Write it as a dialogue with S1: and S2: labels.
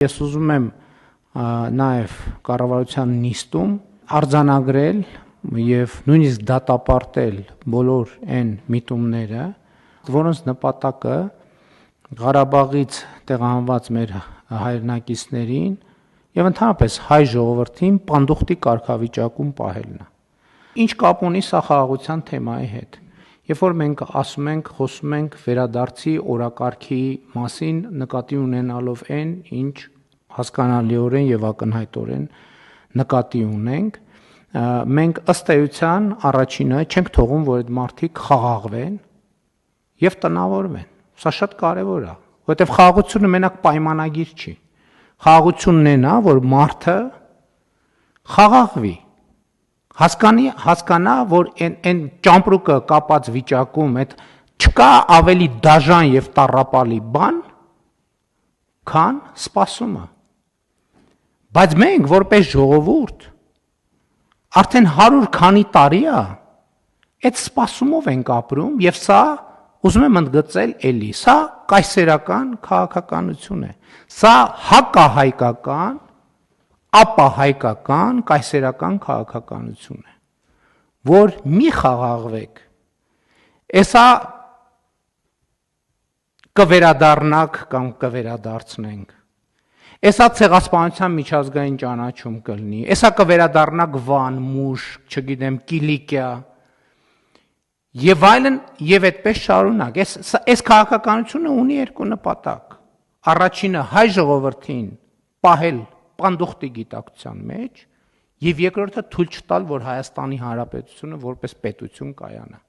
S1: Ես ուզում եմ նաև կառավարության նիստում արձանագրել եւ նույնիսկ դատապարտել բոլոր այն միտումները, որոնց նպատակը Ղարաբաղից տեղահանված մեր հայրենակիցներին եւ ընդհանրապես հայ ժողովրդին պանդուխտի կարգավիճակում պահելն է։ Ինչ կապ ունի սա խաղաղության թեմայի հետ։ Երբ որ մենք ասում ենք, խոսում ենք վերադարձի օրակարգի մասին, նկատի ունենալով այն, ինչ հասկանալիորեն եւ ակնհայտորեն նկատի ունենք, մենք ըստ էության առաջինը չենք թողում, որ այդ մարդիկ խաղաղվեն եւ տնավորվեն։ Սա շատ կարեւոր է, որովհետեւ խաղաղությունը մենակ պայմանագիր չի։ Խաղաղությունն այն է, որ մարդը խաղաղվի, հասկանա, որ այն ճամպրուկը կապած վիճակում այդ չկա ավելի դաժան եւ տառապալի բան, քան սպասումը։ Բայց մենք որպես ժողովուրդ արդեն 100 քանի տարի է այդ սպասումով ենք ապրում եւ սա ուզում եմ ընդգծել էլի, սա կայսերական քաղաքականություն է։ Սա հակահայկական, ապահայկական, կայսերական քաղաքականություն է, որ մի խաղաղվեք, էսա կվերադառնաք կամ կվերադարձնենք, էսա ցեղասպանության միջազգային ճանաչում կլինի, էսա կվերադառնաք Վան, Մուշ, չգիտեմ, Կիլիկիա, եւ այլն, եւ այդպես շարունակ։ Այս քաղաքականությունը ունի երկու նպատակ։ Առաջինը հայ ժողովրդին պահել պանդուխտի գիտակցության մեջ, եւ երկրորդը թույլ չտալ, որ Հայաստանի Հանրապետությունը որպես պետություն կայանա։